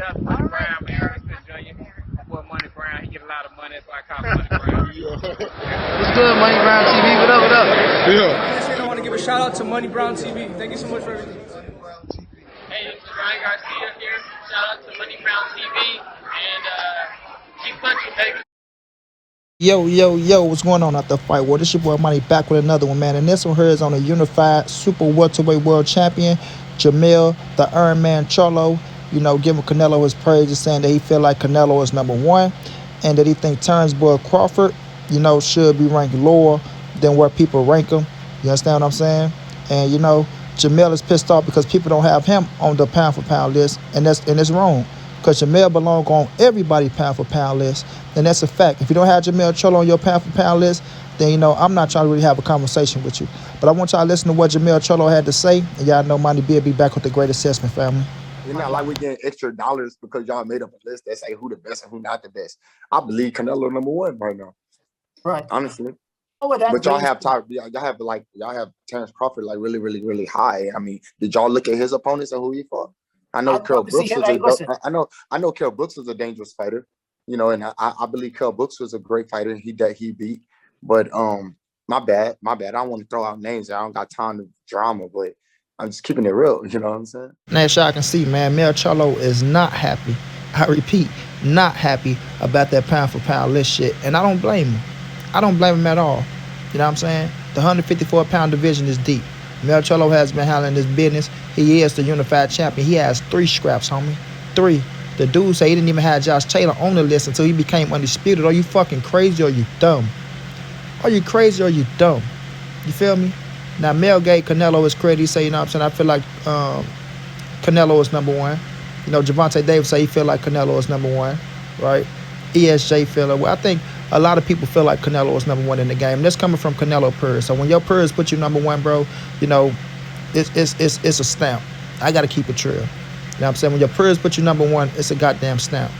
That's Money Brown, man. Earl Smith Jr. Boy, Money Brown, he get a lot of money, that's why I call him Money Brown. What's good, Money Brown TV? What up, what up? Yeah. I want to give a shout out to Money Brown TV. Thank you so much for everything. Hey, this is Ryan Garcia here. Shout out to Money Brown TV. And keep punching, baby. Yo, what's going on out the fight world? This your boy Money back with another one, man. And this one here is on a unified super welterweight world champion, Jermell, the Iron Man Charlo. You know, giving Canelo his praises, saying that he feel like Canelo is number one, and that he think Terence Crawford, you know, should be ranked lower than where people rank him. You understand what I'm saying? And you know, Jermell is pissed off because people don't have him on the pound for pound list, and it's wrong. Because Jermell belong on everybody's pound for pound list, and that's a fact. If you don't have Jermell Charlo on your pound for pound list, then you know I'm not trying to really have a conversation with you. But I want y'all to listen to what Jermell Charlo had to say, and y'all know Money B will be back with the great assessment, family. It's not like we getting extra dollars because y'all made up a list that say who the best and who not the best. I believe Canelo number one right now. Right. Honestly. But y'all have Terence Crawford like really high. I mean, did y'all look at his opponents and who he fought? I know Kell Brooks was a dangerous fighter, you know, and I believe Kell Brooks was a great fighter. He beat, but my bad. I don't want to throw out names. I don't got time to drama, but I'm just keeping it real. You know what I'm saying? Now, as y'all can see, man, Jermell Charlo is not happy. I repeat, not happy about that pound for pound list shit, and I don't blame him. I don't blame him at all. You know what I'm saying? The 154-pound division is deep. Jermell Charlo has been handling this business. He is the unified champion. He has 3 scraps, homie. 3. The dude say he didn't even have Josh Taylor on the list until he became undisputed. Are you fucking crazy or you dumb? Are you crazy or you dumb? You feel me? Now, Mel gave Canelo his credit. He say, you know what I'm saying, I feel like Canelo is number one. You know, Gervonta Davis say he feel like Canelo is number one, right? ESJ feel it. Well, I think a lot of people feel like Canelo is number one in the game. And that's coming from Canelo Purrs. So when your Purrs put you number one, bro, you know, it's a stamp. I got to keep it true. You know what I'm saying? When your Purrs put you number one, it's a goddamn stamp.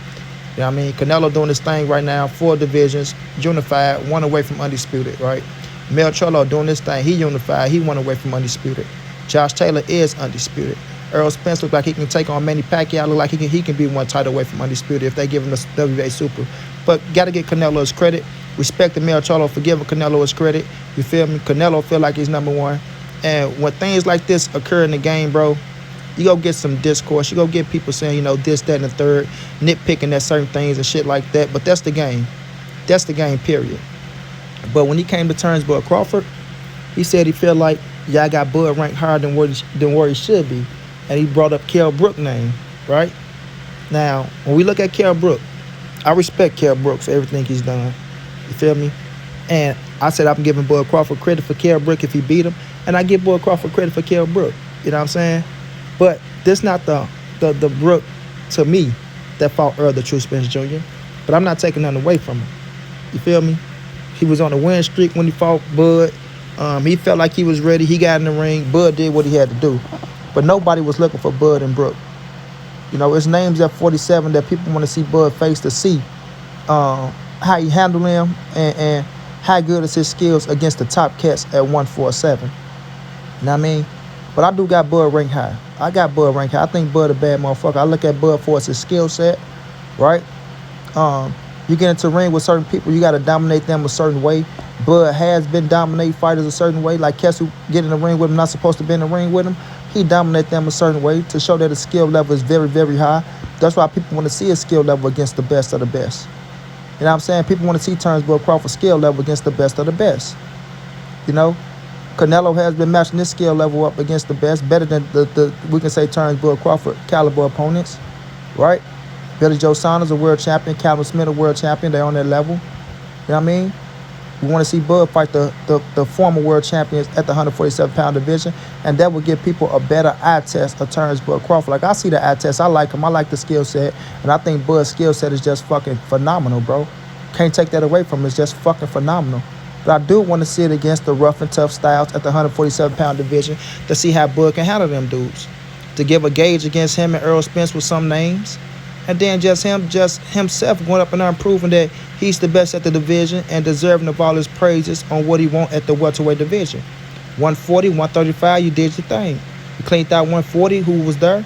You know what I mean? Canelo doing this thing right now, 4 divisions, unified, 1 away from undisputed, right? Jermell Charlo doing this thing, he unified, he 1 away from undisputed. Josh Taylor is undisputed. Earl Spence look like he can take on Manny Pacquiao. Look like he can be 1 title away from undisputed if they give him the WBA Super. But got to get Canelo his credit. Respect Jermell Charlo for giving Canelo his credit. You feel me? Canelo feel like he's number one. And when things like this occur in the game, bro, you go get some discourse. You go get people saying, you know, this, that, and the third, nitpicking at certain things and shit like that. But that's the game. That's the game, period. But when he came to Terence Crawford, he said he felt like y'all got Bud ranked higher than where he should be. And he brought up Kell Brooks' name, right? Now, when we look at Kell Brooks, I respect Kell Brooks for everything he's done. You feel me? And I said I'm giving Bud Crawford credit for Kell Brooks if he beat him. And I give Bud Crawford credit for Kell Brooks. You know what I'm saying? But this not the Brook, to me, that fought Earl the True Spence Jr. But I'm not taking nothing away from him. You feel me? He was on a win streak when he fought Bud. He felt like he was ready. He got in the ring. Bud did what he had to do. But nobody was looking for Bud and Brook. You know, it's names at 47 that people want to see Bud face to see how he handled him and how good is his skills against the top cats at 147. You know what I mean? But I do got Bud ranked high. I got Bud ranked high. I think Bud a bad motherfucker. I look at Bud for his skill set, right? You get into ring with certain people, you got to dominate them a certain way. Bud has been dominating fighters a certain way. Like Kessu get in the ring with him, not supposed to be in the ring with him. He dominate them a certain way to show that his skill level is very, very high. That's why people want to see his skill level against the best of the best. You know what I'm saying? People want to see Terence Crawford's skill level against the best of the best. You know? Canelo has been matching his skill level up against the best, better than the we can say Terence Crawford caliber opponents, right? Billy Joe Saunders, a world champion. Calvin Smith, a world champion. They're on that level. You know what I mean? We want to see Bud fight the former world champions at the 147-pound division, and that would give people a better eye test of Terence Crawford. Like, I see the eye test. I like him. I like the skill set, and I think Bud's skill set is just fucking phenomenal, bro. Can't take that away from him. It's just fucking phenomenal. But I do want to see it against the rough and tough styles at the 147-pound division to see how Bud can handle them dudes. To give a gauge against him and Earl Spence with some names. And then just himself going up and there and proving that he's the best at the division and deserving of all his praises on what he want at the welterweight division. 140, 135, you did your thing. You cleaned out 140, who was there.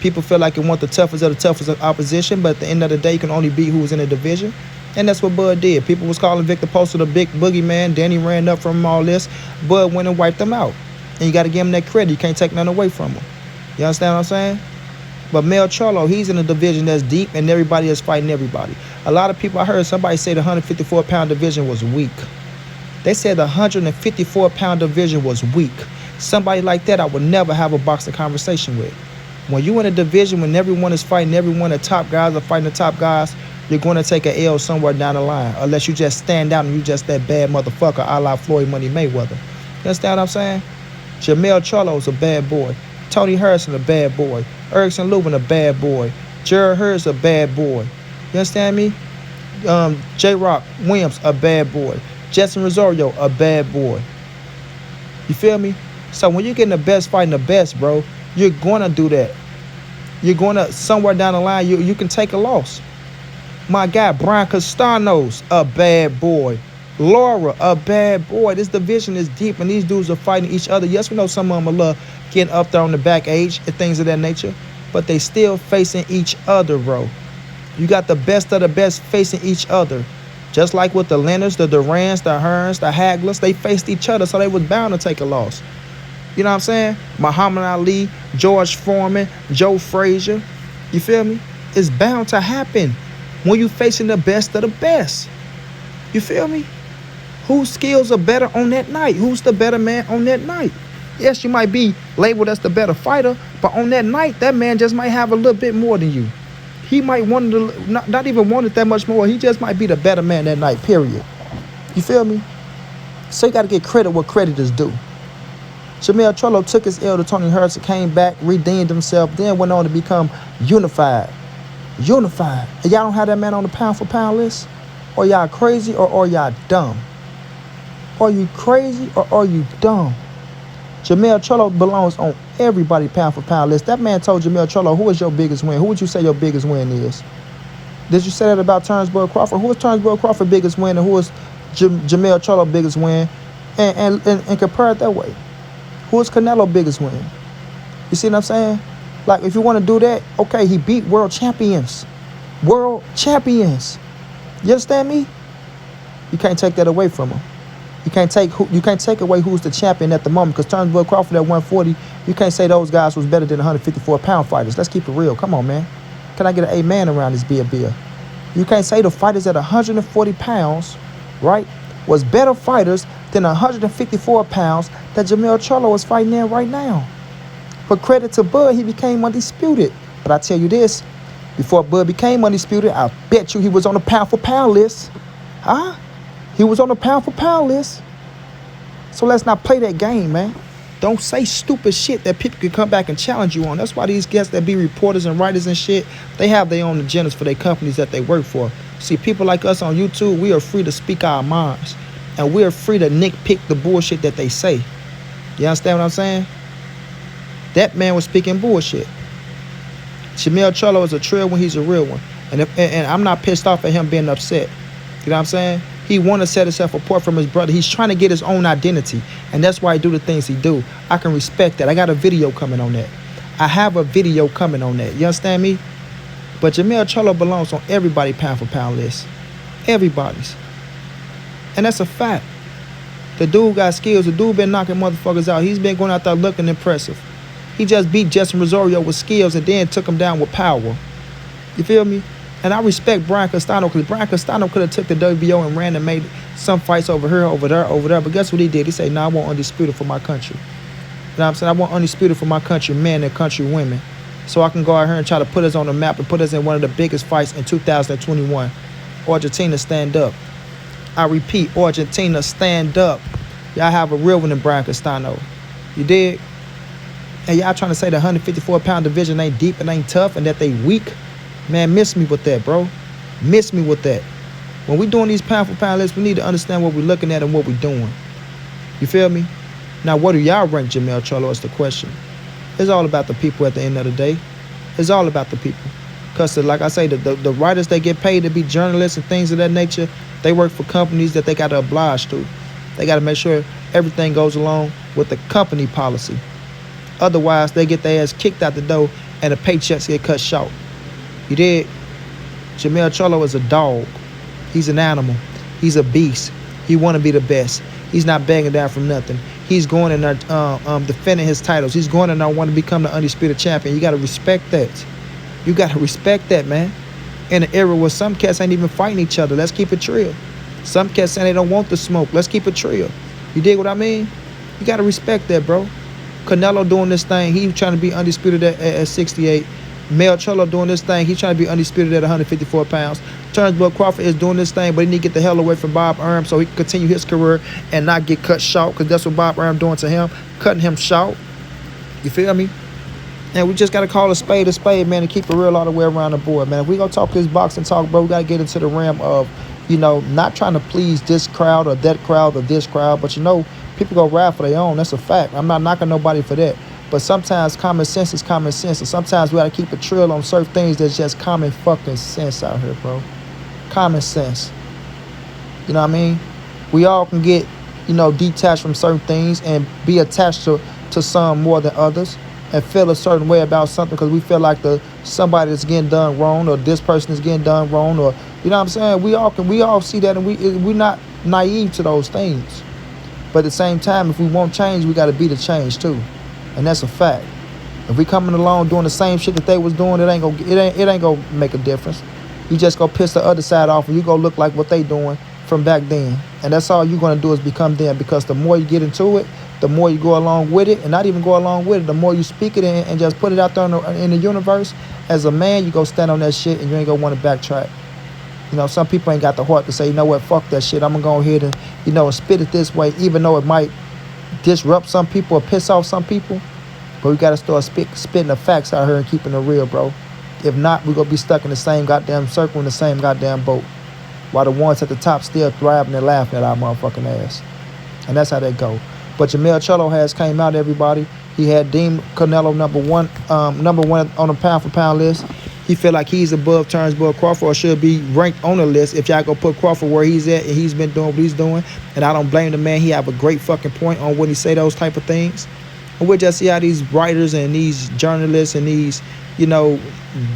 People feel like it want the toughest of the toughest opposition, but at the end of the day, you can only beat who was in the division. And that's what Bud did. People was calling Victor Poster the big boogeyman. Danny ran up from him, all this. Bud went and wiped them out. And you got to give him that credit. You can't take nothing away from him. You understand what I'm saying? But Mel Charlo, he's in a division that's deep, and everybody is fighting everybody. A lot of people, I heard somebody say the 154-pound division was weak. They said the 154-pound division was weak. Somebody like that I would never have a boxing conversation with. When you in a division, when everyone is fighting everyone, the top guys are fighting the top guys, you're going to take an L somewhere down the line, unless you just stand out and you just that bad motherfucker a la Floyd Money Mayweather. You understand what I'm saying? Jermell Charlo's a bad boy. Tony Harrison a bad boy. Erickson Lubin a bad boy. Jared Hurst a bad boy. You understand me? J-Rock Williams a bad boy. Jetson Rosario a bad boy. You feel me? So when you're getting the best fighting the best, bro, you're going to do that. You're going to, somewhere down the line, you can take a loss. My guy, Brian Castanos, a bad boy. Laura, a bad boy. This division is deep, and these dudes are fighting each other. Yes, we know some of them are getting up there on the back age and things of that nature, but they still facing each other, bro. You got the best of the best facing each other. Just like with the Leonards, the Durans, the Hearns, the Haglers, they faced each other, so they was bound to take a loss. You know what I'm saying? Muhammad Ali, George Foreman, Joe Frazier. You feel me? It's bound to happen when you facing the best of the best. You feel me? Whose skills are better on that night? Who's the better man on that night? Yes, you might be labeled as the better fighter, but on that night, that man just might have a little bit more than you. He might want to not even want it that much more. He just might be the better man that night, period. You feel me? So you got to get credit where credit is due. Jermell Charlo took his L to Tony Harrison, came back, redeemed himself, then went on to become unified. Unified. And y'all don't have that man on the pound-for-pound list? Or y'all crazy or are y'all dumb? Are you crazy or are you dumb? Jermell Charlo belongs on everybody pound-for-pound list. That man told Jermell Charlo, who is your biggest win? Who would you say your biggest win is? Did you say that about Terence Crawford? Who is Terence Crawford's biggest win and who is Jermell Charlo's biggest win? And compare it that way. Who is Canelo's biggest win? You see what I'm saying? Like, if you want to do that, okay, he beat world champions. World champions. You understand me? You can't take that away from him. You can't take away who's the champion at the moment, because Terence Crawford at 140, you can't say those guys was better than 154-pound fighters. Let's keep it real. Come on, man. Can I get an amen around this beer? You can't say the fighters at 140 pounds, right, was better fighters than 154 pounds that Jermell Charlo is fighting in right now. But credit to Bud, he became undisputed. But I tell you this, before Bud became undisputed, I bet you he was on the pound-for-pound list. Huh? He was on the pound-for-pound list. So let's not play that game, man. Don't say stupid shit that people can come back and challenge you on. That's why these guests that be reporters and writers and shit, they have their own agendas for their companies that they work for. See, people like us on YouTube, we are free to speak our minds. And we are free to nitpick the bullshit that they say. You understand what I'm saying? That man was speaking bullshit. Jermell Charlo is a trill when he's a real one. And I'm not pissed off at him being upset. You know what I'm saying? He want to set himself apart from his brother. He's trying to get his own identity. And that's why he do the things he do. I can respect that. I got a video coming on that. I have a video coming on that. You understand me? But Jermell Charlo belongs on everybody pound-for-pound list. Everybody's. And that's a fact. The dude got skills. The dude been knocking motherfuckers out. He's been going out there looking impressive. He just beat Jetson Rosario with skills and then took him down with power. You feel me? And I respect Brian Castano, because Brian Castano could have took the WBO and ran and made some fights over here, over there. But guess what he did? He said, I want undisputed for my country. You know what I'm saying? I want undisputed for my country men and country women. So I can go out here and try to put us on the map and put us in one of the biggest fights in 2021. Argentina, stand up. I repeat, Argentina, stand up. Y'all have a real one in Brian Castano. You dig? And y'all trying to say the 154-pound division ain't deep and ain't tough and that they weak? Man, miss me with that, bro. Miss me with that. When we doing these pound-for-pound lists, we need to understand what we're looking at and what we're doing. You feel me? Now, what do y'all rank Jermell Charlo is the question. It's all about the people at the end of the day. It's all about the people. Because, like I say, the writers, they get paid to be journalists and things of that nature. They work for companies that they got to oblige to. They got to make sure everything goes along with the company policy. Otherwise, they get their ass kicked out the door and the paychecks get cut short. You did? Jermell Charlo is a dog. He's an animal. He's a beast. He want to be the best. He's not begging down from nothing. He's going in there defending his titles. He's going in there want to become the undisputed champion. You got to respect that. You got to respect that, man. In an era where some cats ain't even fighting each other. Let's keep it real. Some cats saying they don't want the smoke. Let's keep it real. You dig what I mean? You got to respect that, bro. Canelo doing this thing. He trying to be undisputed at 68. Mel Charlo doing this thing. He's trying to be undisputed at 154 pounds. Terence Crawford is doing this thing, but he need to get the hell away from Bob Arum so he can continue his career and not get cut short, because that's what Bob Arum doing to him, cutting him short. You feel me? And we just got to call a spade, man, and keep it real all the way around the board, man. If we going to talk this boxing talk, bro, we got to get into the realm of, you know, not trying to please this crowd or that crowd or this crowd, but, you know, people go ride for their own. That's a fact. I'm not knocking nobody for that. But sometimes common sense is common sense. And sometimes we got to keep a trail on certain things that's just common fucking sense out here, bro. Common sense. You know what I mean? We all can get, you know, detached from certain things and be attached to some more than others and feel a certain way about something because we feel like somebody is getting done wrong or this person is getting done wrong, or, you know what I'm saying? We all see that, and we're not naive to those things. But at the same time, if we want change, we got to be the change too. And that's a fact. If we coming along doing the same shit that they was doing, it ain't gonna make a difference. You just go piss the other side off, and you go look like what they doing from back then. And that's all you're gonna do is become them, because the more you get into it, the more you go along with it, and not even go along with it, the more you speak it and just put it out there in the universe. As a man, you go stand on that shit, and you ain't gonna want to backtrack. You know, some people ain't got the heart to say, you know what, fuck that shit. I'm gonna go ahead and, you know, spit it this way, even though it might disrupt some people or piss off some people. But we gotta start spitting the facts out here and keeping it real, bro. If not, we're gonna be stuck in the same goddamn circle in the same goddamn boat, while the ones at the top still thriving and laughing at our motherfucking ass. And that's how that go. But Jermell Charlo has came out, everybody. He had deemed Canelo number one on the pound-for-pound list. He feel like he's above Terence Crawford, or should be ranked on the list if y'all go put Crawford where he's at, and he's been doing what he's doing. And I don't blame the man. He have a great fucking point on when he say those type of things. And we'll just see how these writers and these journalists and these, you know,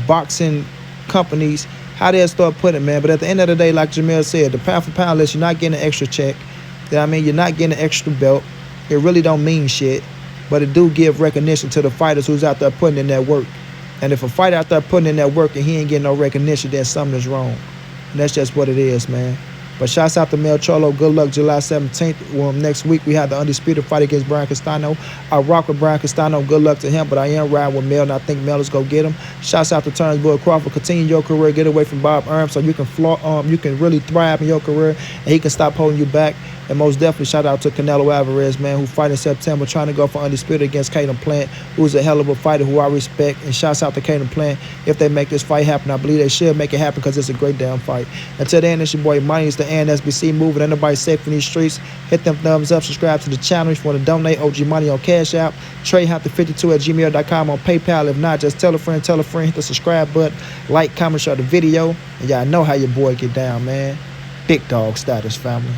boxing companies, how they'll start putting it, man. But at the end of the day, like Jermell said, the pound-for-pound list, you're not getting an extra check. You know what I mean? You're not getting an extra belt. It really don't mean shit. But it do give recognition to the fighters who's out there putting in that work. And if a fighter out there putting in that work and he ain't getting no recognition, then something is wrong. And that's just what it is, man. But shouts out to Mel Charlo. Good luck July 17th. Well, next week we have the undisputed fight against Brian Castano. I rock with Brian Castano. Good luck to him. But I am riding with Mel, and I think Mel is going to get him. Shouts out to Terence Crawford. Continue your career. Get away from Bob Arum so you can really thrive in your career, and he can stop holding you back. And most definitely shout out to Canelo Alvarez, man, who fight in September, trying to go for undisputed against Caden Plant, who's a hell of a fighter who I respect. And shouts out to Caden Plant. If they make this fight happen, I believe they should make it happen, because it's a great damn fight. Until then, it's your boy Money. It's the NSBC moving. Ain't nobody safe in these streets. Hit them thumbs up. Subscribe to the channel if you want to donate. OG Money on Cash App. TreyHunters52@gmail.com on PayPal. If not, just tell a friend. Hit the subscribe button. Like, comment, share the video. And y'all know how your boy get down, man. Big dog status, family.